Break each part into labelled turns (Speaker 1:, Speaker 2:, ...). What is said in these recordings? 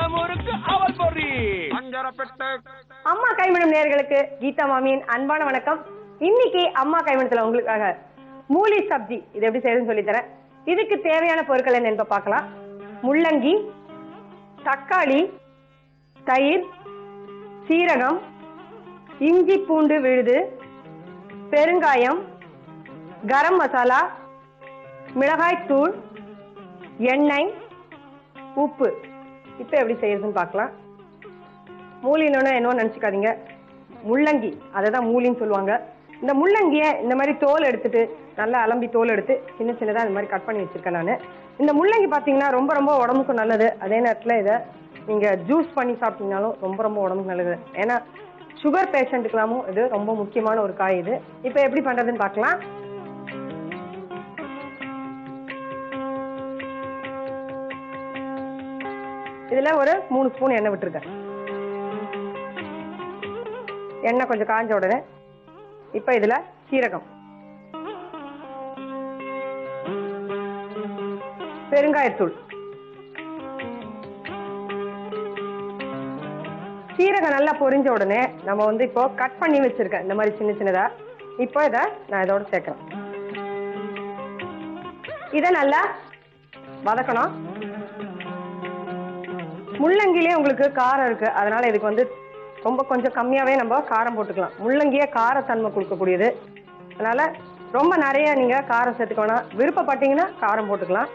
Speaker 1: சீடமுறுக்கு அவல் பொறி அஞ்சரப்பெட்டு.
Speaker 2: அம்மா கைமணம் நேயர்களுக்கு கீதா மாமியின் அன்பான வணக்கம். இன்னைக்கு அம்மா கைமணத்துல உங்களுக்காக மூலி சப்ஜி இது எப்படி செய்யறதுன்னு சொல்லி தரேன். இதுக்கு தேவையான பொருட்கள் என்னன்னு பார்க்கலாம். முள்ளங்கி, தக்காளி, தயிர், சீரகம், இஞ்சி பூண்டு விழுது, பெருங்காயம், கரம் மசாலா, மிளகாய் தூள், எண்ணெய், உப்பு. இப்ப எப்படி செய்யறதுன்னு பார்க்கலாம். மூலின்னு என்ன நினைச்சுக்காதீங்க, முள்ளங்கி அதைதான் மூலின்னு சொல்லுவாங்க. இந்த முள்ளங்கிய இந்த மாதிரி தோல் எடுத்துட்டு நல்லா அலம்பி தோல் எடுத்து சின்ன சின்னதா இந்த மாதிரி கட் பண்ணி வச்சிருக்கேன் நான். இந்த முள்ளங்கி பாத்தீங்கன்னா ரொம்ப ரொம்ப உடம்புக்கு நல்லது. அதே நேரத்துல இதை நீங்க ஜூஸ் பண்ணி சாப்பிட்டீங்கனாலும் ரொம்ப ரொம்ப உடம்புக்கு நல்லது. ஏன்னா சுகர் பேஷண்ட்டுக்கெல்லாமும் இது ரொம்ப முக்கியமான ஒரு காய் இது. இப்ப எப்படி பண்றதுன்னு பார்க்கலாம். இதுல ஒரு 3 ஸ்பூன் எண்ணெய் விட்டுருக்கேன். எண்ணெய் கொஞ்சம் காஞ்ச உடனே இப்ப இதுல சீரகம், பெருங்காயத்தூள், சீரகம் நல்லா பொரிஞ்ச உடனே நம்ம இப்போ கட் பண்ணி வச்சிருக்கேன் இந்த மாதிரி சின்ன சின்னதா. இப்போ இதை நான் இதோட சேர்க்கிறேன். இதை நல்லா வதக்கணும். முள்ளங்கிலே உங்களுக்கு காரம் இருக்கு, அதனால இதுக்கு ரொம்ப கொஞ்சம் கம்மியாவே நம்ம காரம் போட்டுக்கலாம். முள்ளங்கியே காரத்தன்மை கொடுக்கக்கூடியது, அதனால ரொம்ப நிறைய நீங்க காரம் சேர்த்துக்க வேணாம். விருப்பப்பட்டீங்கன்னா காரம் போட்டுக்கலாம்.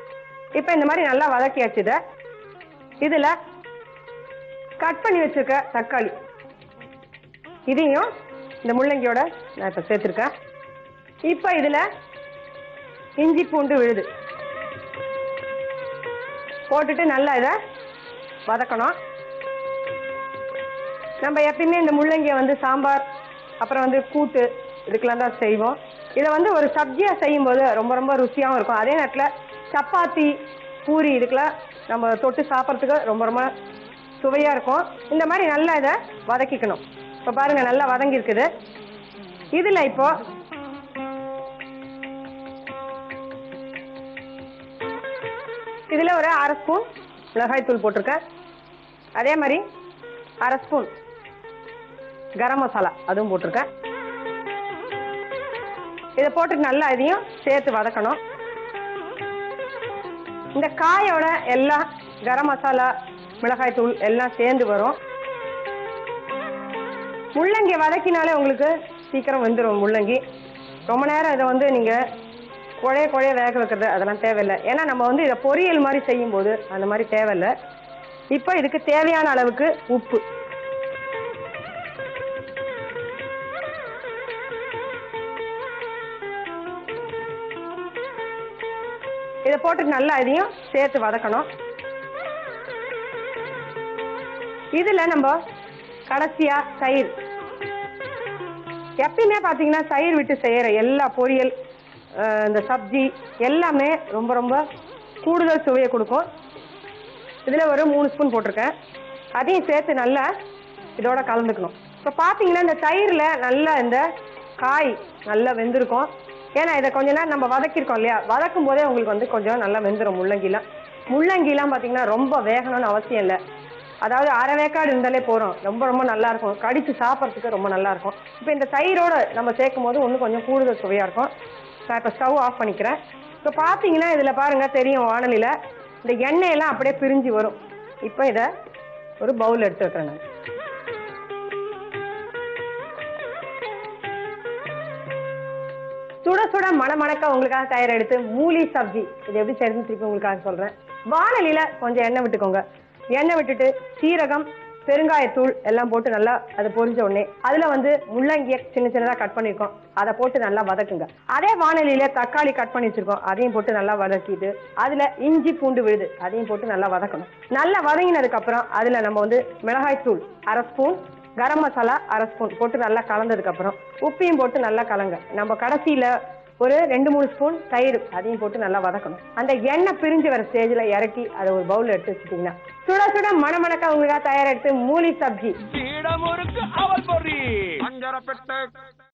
Speaker 2: இப்ப இந்த மாதிரி நல்லா வதக்கியாச்சு. இதுல கட் பண்ணி வச்சிருக்க தக்காளி இதையும் இந்த முள்ளங்கியோட நான் இப்ப சேர்த்திருக்கேன். இப்ப இதுல இஞ்சி பூண்டு விழுது போட்டுட்டு நல்லா இதை வதக்கணும். நம்ம எப்பயுமே இந்த முள்ளங்கியை சாம்பார் அப்புறம் கூட்டு இதுக்கெல்லாம் தான் செய்வோம். இதை ஒரு சப்ஜியா செய்யும் போது ரொம்ப ரொம்ப ருசியாகவும் இருக்கும். அதே நேரத்தில் சப்பாத்தி, பூரி இதுக்கெல்லாம் நம்ம தொட்டு சாப்பிட்றதுக்கு ரொம்ப ரொம்ப சுவையா இருக்கும். இந்த மாதிரி நல்லா இதை வதக்கிக்கணும். இப்போ பாருங்க நல்லா வதங்கி இருக்குது. இதுல இப்போ இதுல ஒரு 1/2 ஸ்பூன் மிளகாய் தூள் போட்டிருக்கேன். அதே மாதிரி 1/2 ஸ்பூன் கரம் மசாலா அதுவும் போட்டிருக்கேன். இதை போட்டுட்டு நல்லா இதையும் சேர்த்து வதக்கணும். இந்த காயோட எல்லாம் கரம் மசாலா, மிளகாய் தூள் எல்லாம் சேர்ந்து வரும். முள்ளங்கி வதக்கினாலே உங்களுக்கு சீக்கிரம் வெந்துடும். முள்ளங்கி ரொம்ப நேரம் இதை நீங்க குழைய குழைய வேக வைக்கிறது அதெல்லாம் தேவையில்லை. ஏன்னா நம்ம இதை பொரியல் மாதிரி செய்யும் போது அந்த மாதிரி தேவையில்லை. இப்போ இதுக்கு தேவையான அளவுக்கு உப்பு, இதை போட்டு நல்லா இதையும் சேர்த்து வதக்கணும். இதுல நம்ம கடைசியா தயிர். எப்பயுமே பாத்தீங்கன்னா தயிர் விட்டு செய்யற எல்லா பொரியல், இந்த சப்ஜி எல்லாமே ரொம்ப ரொம்ப கூடுதல் சுவையை கொடுக்கும். இதுல ஒரு 3 ஸ்பூன் போட்டிருக்கேன். அதையும் சேர்த்து நல்லா இதோட கலந்துக்கணும். இப்போ பாத்தீங்கன்னா இந்த தயிர்ல நல்லா இந்த காய் நல்லா வெந்திருக்கும். ஏன்னா இதை கொஞ்ச நேரம் நம்ம வதக்கிருக்கோம் இல்லையா, வதக்கும் போதே உங்களுக்கு கொஞ்சம் நல்லா வெந்துடும். முள்ளங்கிலாம் பாத்தீங்கன்னா ரொம்ப வேகணும்னு அவசியம் இல்லை. அதாவது அரை வேக்காடு இருந்தாலே போறோம். ரொம்ப ரொம்ப நல்லா இருக்கும், கடிச்சு சாப்பிட்றதுக்கு ரொம்ப நல்லா இருக்கும். இப்போ இந்த தயிரோட நம்ம சேர்க்கும் போது இன்னும் கொஞ்சம் கூடுதல் சுவையா இருக்கும். நான் இப்போ ஸ்டவ் ஆஃப் பண்ணிக்கிறேன். இப்போ பார்த்தீங்கன்னா இதில் பாருங்க தெரியும், வானலியில் இந்த எண்ணெயெல்லாம் அப்படியே பிரிஞ்சு வரும். இப்போ இதை ஒரு பவுல் எடுத்து வைக்கிறேன் நான். சுட சுட மணக்க உங்களுக்காக தயார் எடுத்து மூலி சப்ஜி இது எப்படி செய்யறதுன்னு திருப்பி உங்களுக்காக சொல்றேன். வானலியில கொஞ்சம் எண்ணெய் விட்டுக்கோங்க. எண்ணெய் விட்டுட்டு சீரகம், பெருங்காயத்தூள் எல்லாம் போட்டு நல்லா அதை பொரிஞ்ச உடனே அதுல முள்ளங்கிய சின்ன சின்னதா கட் பண்ணிருக்கோம், அதை போட்டு நல்லா வதக்குங்க. அதே வானலியில தக்காளி கட் பண்ணி வச்சிருக்கோம், அதையும் போட்டு நல்லா வதக்கிட்டு அதுல இஞ்சி பூண்டு விழுது அதையும் போட்டு நல்லா வதக்கணும். நல்லா வதங்கினதுக்கு அப்புறம் அதுல நம்ம மிளகாய் தூள் 1/2 ஸ்பூன், கரம் மசாலா 1/2 ஸ்பூன் போட்டு நல்லா கலந்ததுக்கு அப்புறம் உப்பையும் போட்டு நல்லா கலங்க. நம்ம கடைசியில ஒரு 2-3 ஸ்பூன் தயிர் அதையும் போட்டு நல்லா வதக்கணும். அந்த எண்ணெய் பிரிஞ்சு வர ஸ்டேஜ்ல இறக்கி அதை ஒரு பவுல் எடுத்து வச்சுட்டீங்கன்னா சுட சுட மணக்க உங்களுக்காக தயார் எடுத்து மூலி சப்ஜி.